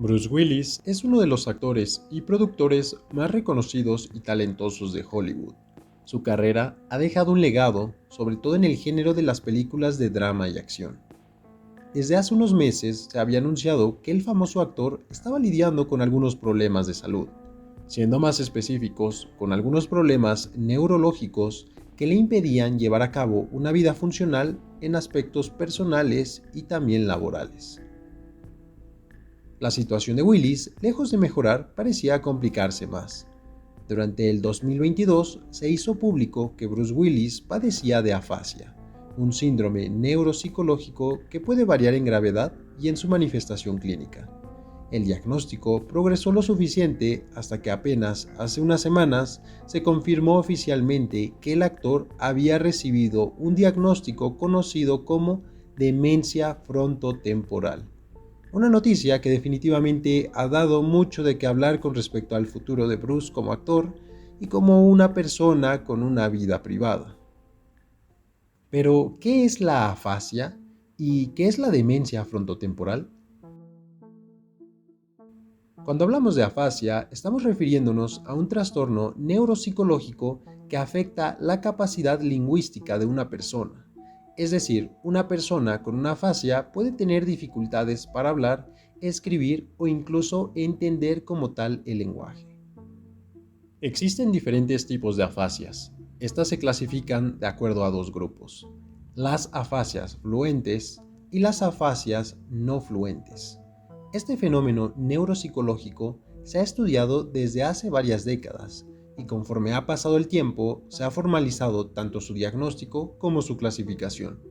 Bruce Willis es uno de los actores y productores más reconocidos y talentosos de Hollywood. Su carrera ha dejado un legado, sobre todo en el género de las películas de drama y acción. Desde hace unos meses se había anunciado que el famoso actor estaba lidiando con algunos problemas de salud, siendo más específicos, con algunos problemas neurológicos que le impedían llevar a cabo una vida funcional en aspectos personales y también laborales. La situación de Willis, lejos de mejorar, parecía complicarse más. Durante el 2022 se hizo público que Bruce Willis padecía de afasia, un síndrome neuropsicológico que puede variar en gravedad y en su manifestación clínica. El diagnóstico progresó lo suficiente hasta que apenas hace unas semanas se confirmó oficialmente que el actor había recibido un diagnóstico conocido como demencia frontotemporal. Una noticia que definitivamente ha dado mucho de qué hablar con respecto al futuro de Bruce como actor y como una persona con una vida privada. Pero, ¿qué es la afasia y qué es la demencia frontotemporal? Cuando hablamos de afasia, estamos refiriéndonos a un trastorno neuropsicológico que afecta la capacidad lingüística de una persona. Es decir, una persona con una afasia puede tener dificultades para hablar, escribir o incluso entender como tal el lenguaje. Existen diferentes tipos de afasias. Estas se clasifican de acuerdo a dos grupos: las afasias fluentes y las afasias no fluentes. Este fenómeno neuropsicológico se ha estudiado desde hace varias décadas y conforme ha pasado el tiempo se ha formalizado tanto su diagnóstico como su clasificación.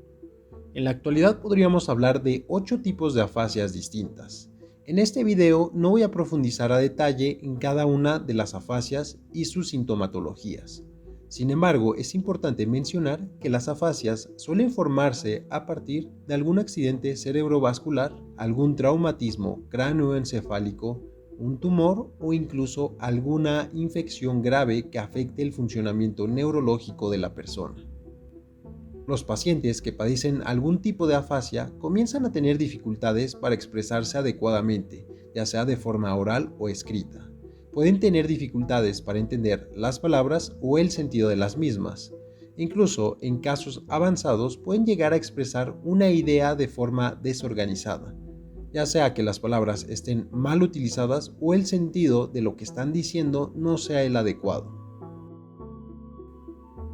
En la actualidad podríamos hablar de 8 tipos de afasias distintas. En este video no voy a profundizar a detalle en cada una de las afasias y sus sintomatologías. Sin embargo, es importante mencionar que las afasias suelen formarse a partir de algún accidente cerebrovascular, algún traumatismo cráneoencefálico, un tumor o incluso alguna infección grave que afecte el funcionamiento neurológico de la persona. Los pacientes que padecen algún tipo de afasia comienzan a tener dificultades para expresarse adecuadamente, ya sea de forma oral o escrita. Pueden tener dificultades para entender las palabras o el sentido de las mismas. Incluso en casos avanzados pueden llegar a expresar una idea de forma desorganizada, ya sea que las palabras estén mal utilizadas o el sentido de lo que están diciendo no sea el adecuado.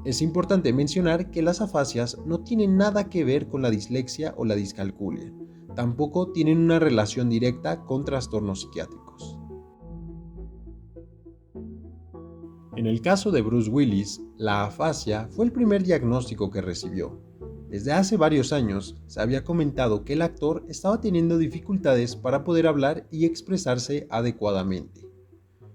Es importante mencionar que las afasias no tienen nada que ver con la dislexia o la discalculia, tampoco tienen una relación directa con trastornos psiquiátricos. En el caso de Bruce Willis, la afasia fue el primer diagnóstico que recibió. Desde hace varios años se había comentado que el actor estaba teniendo dificultades para poder hablar y expresarse adecuadamente.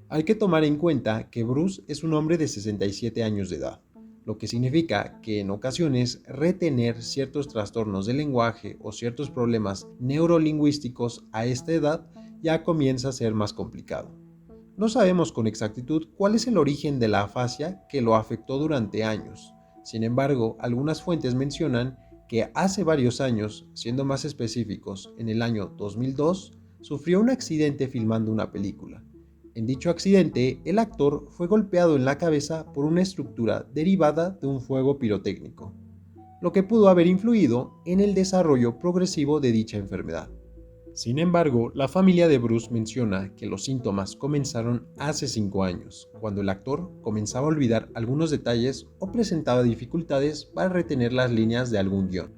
Hay que tomar en cuenta que Bruce es un hombre de 67 años de edad, lo que significa que en ocasiones retener ciertos trastornos del lenguaje o ciertos problemas neurolingüísticos a esta edad ya comienza a ser más complicado. No sabemos con exactitud cuál es el origen de la afasia que lo afectó durante años. Sin embargo, algunas fuentes mencionan que hace varios años, siendo más específicos, en el año 2002, sufrió un accidente filmando una película. En dicho accidente, el actor fue golpeado en la cabeza por una estructura derivada de un fuego pirotécnico, lo que pudo haber influido en el desarrollo progresivo de dicha enfermedad. Sin embargo, la familia de Bruce menciona que los síntomas comenzaron hace 5 años, cuando el actor comenzaba a olvidar algunos detalles o presentaba dificultades para retener las líneas de algún guión,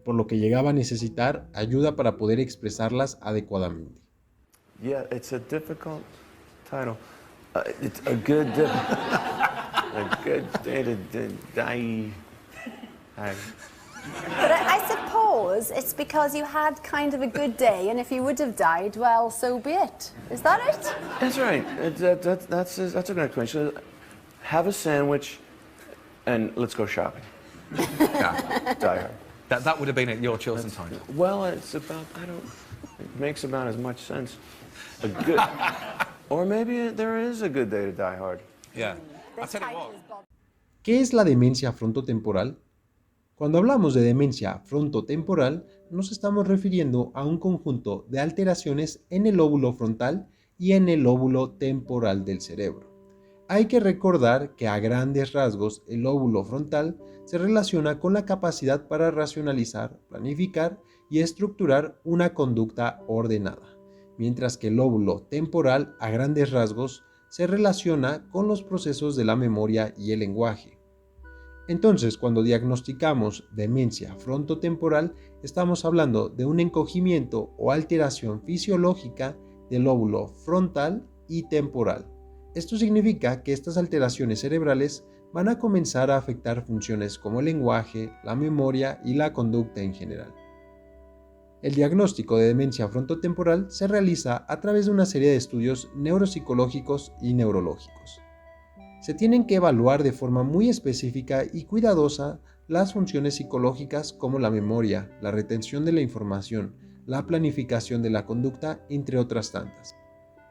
por lo que llegaba a necesitar ayuda para poder expresarlas adecuadamente. Yeah, it's a difficult title. It's a good day to die. But I suppose it's because you had kind of a good day, and if you would have died, well, so be it. Is that it? That's right. That's a good explanation. Have a sandwich, and let's go shopping. Yeah. Die Hard. That would have been your chosen title. Well, it's about it makes about as much sense. A good, or maybe there is a good day to die hard. Yeah. This I'll tell you title what. is Bob. ¿Qué es la demencia frontotemporal? Cuando hablamos de demencia frontotemporal, nos estamos refiriendo a un conjunto de alteraciones en el lóbulo frontal y en el lóbulo temporal del cerebro. Hay que recordar que a grandes rasgos el lóbulo frontal se relaciona con la capacidad para racionalizar, planificar y estructurar una conducta ordenada, mientras que el lóbulo temporal a grandes rasgos se relaciona con los procesos de la memoria y el lenguaje. Entonces, cuando diagnosticamos demencia frontotemporal, estamos hablando de un encogimiento o alteración fisiológica del lóbulo frontal y temporal. Esto significa que estas alteraciones cerebrales van a comenzar a afectar funciones como el lenguaje, la memoria y la conducta en general. El diagnóstico de demencia frontotemporal se realiza a través de una serie de estudios neuropsicológicos y neurológicos. Se tienen que evaluar de forma muy específica y cuidadosa las funciones psicológicas como la memoria, la retención de la información, la planificación de la conducta, entre otras tantas.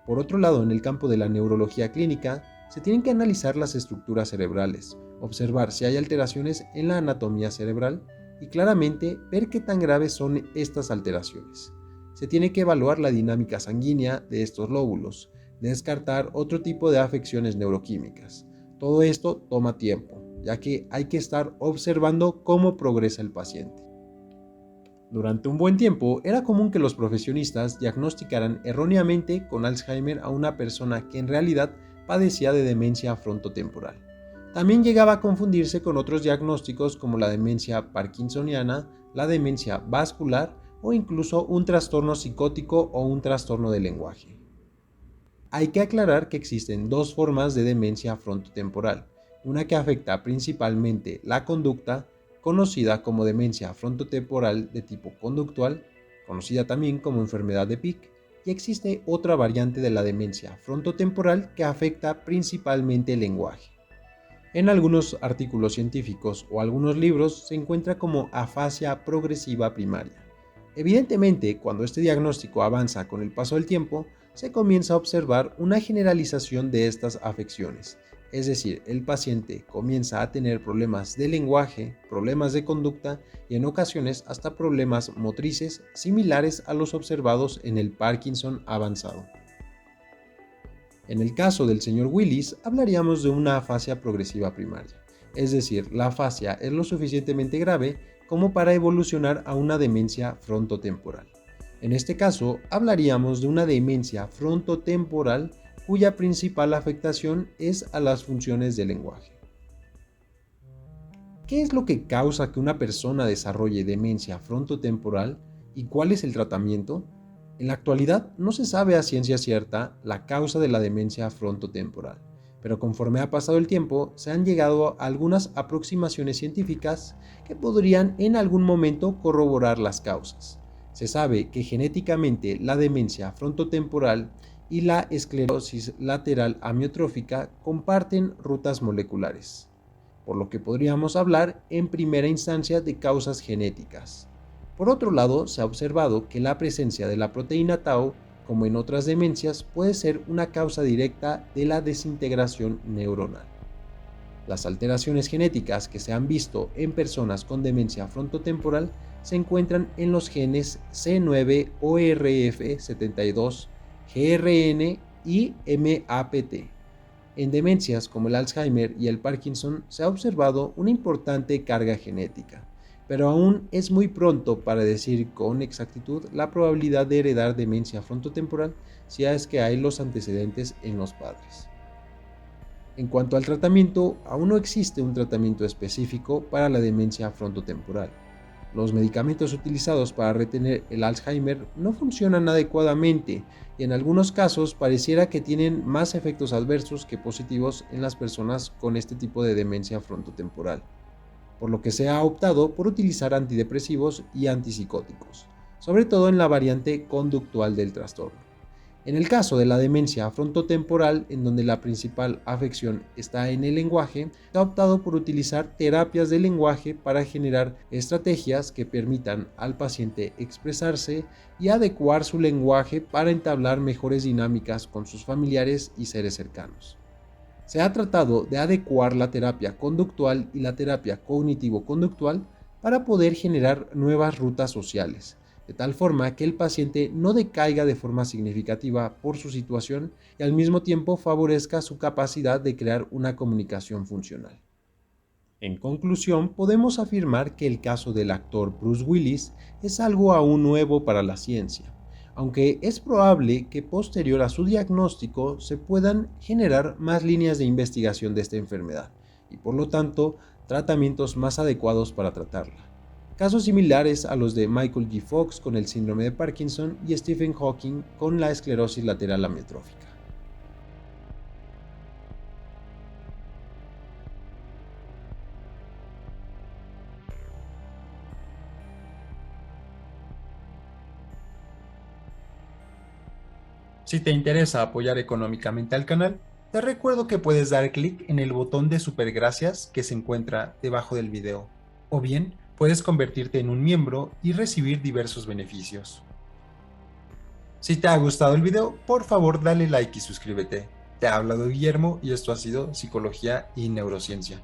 Por otro lado, en el campo de la neurología clínica, se tienen que analizar las estructuras cerebrales, observar si hay alteraciones en la anatomía cerebral y claramente ver qué tan graves son estas alteraciones. Se tiene que evaluar la dinámica sanguínea de estos lóbulos, descartar otro tipo de afecciones neuroquímicas. Todo esto toma tiempo, ya que hay que estar observando cómo progresa el paciente. Durante un buen tiempo era común que los profesionistas diagnosticaran erróneamente con Alzheimer a una persona que en realidad padecía de demencia frontotemporal. También llegaba a confundirse con otros diagnósticos como la demencia parkinsoniana, la demencia vascular o incluso un trastorno psicótico o un trastorno del lenguaje. Hay que aclarar que existen dos formas de demencia frontotemporal, una que afecta principalmente la conducta, conocida como demencia frontotemporal de tipo conductual, conocida también como enfermedad de Pick, y existe otra variante de la demencia frontotemporal que afecta principalmente el lenguaje. En algunos artículos científicos o algunos libros se encuentra como afasia progresiva primaria. Evidentemente, cuando este diagnóstico avanza con el paso del tiempo, se comienza a observar una generalización de estas afecciones, es decir, el paciente comienza a tener problemas de lenguaje, problemas de conducta y en ocasiones hasta problemas motrices similares a los observados en el Parkinson avanzado. En el caso del señor Willis, hablaríamos de una afasia progresiva primaria, es decir, la afasia es lo suficientemente grave como para evolucionar a una demencia frontotemporal. En este caso, hablaríamos de una demencia frontotemporal cuya principal afectación es a las funciones del lenguaje. ¿Qué es lo que causa que una persona desarrolle demencia frontotemporal y cuál es el tratamiento? En la actualidad no se sabe a ciencia cierta la causa de la demencia frontotemporal, pero conforme ha pasado el tiempo se han llegado a algunas aproximaciones científicas que podrían en algún momento corroborar las causas. Se sabe que genéticamente la demencia frontotemporal y la esclerosis lateral amiotrófica comparten rutas moleculares, por lo que podríamos hablar en primera instancia de causas genéticas. Por otro lado, se ha observado que la presencia de la proteína tau, como en otras demencias, puede ser una causa directa de la desintegración neuronal. Las alteraciones genéticas que se han visto en personas con demencia frontotemporal se encuentran en los genes C9orf72, GRN y MAPT. En demencias como el Alzheimer y el Parkinson se ha observado una importante carga genética, pero aún es muy pronto para decir con exactitud la probabilidad de heredar demencia frontotemporal si es que hay los antecedentes en los padres. En cuanto al tratamiento, aún no existe un tratamiento específico para la demencia frontotemporal. Los medicamentos utilizados para retener el Alzheimer no funcionan adecuadamente y en algunos casos pareciera que tienen más efectos adversos que positivos en las personas con este tipo de demencia frontotemporal, por lo que se ha optado por utilizar antidepresivos y antipsicóticos, sobre todo en la variante conductual del trastorno. En el caso de la demencia frontotemporal, en donde la principal afección está en el lenguaje, se ha optado por utilizar terapias del lenguaje para generar estrategias que permitan al paciente expresarse y adecuar su lenguaje para entablar mejores dinámicas con sus familiares y seres cercanos. Se ha tratado de adecuar la terapia conductual y la terapia cognitivo-conductual para poder generar nuevas rutas sociales, de tal forma que el paciente no decaiga de forma significativa por su situación y al mismo tiempo favorezca su capacidad de crear una comunicación funcional. En conclusión, podemos afirmar que el caso del actor Bruce Willis es algo aún nuevo para la ciencia, aunque es probable que posterior a su diagnóstico se puedan generar más líneas de investigación de esta enfermedad y por lo tanto tratamientos más adecuados para tratarla. Casos similares a los de Michael J. Fox con el síndrome de Parkinson y Stephen Hawking con la esclerosis lateral amiotrófica. Si te interesa apoyar económicamente al canal, te recuerdo que puedes dar clic en el botón de super gracias que se encuentra debajo del video, o bien puedes convertirte en un miembro y recibir diversos beneficios. Si te ha gustado el video, por favor dale like y suscríbete. Te ha hablado Guillermo y esto ha sido Psicología y Neurociencia.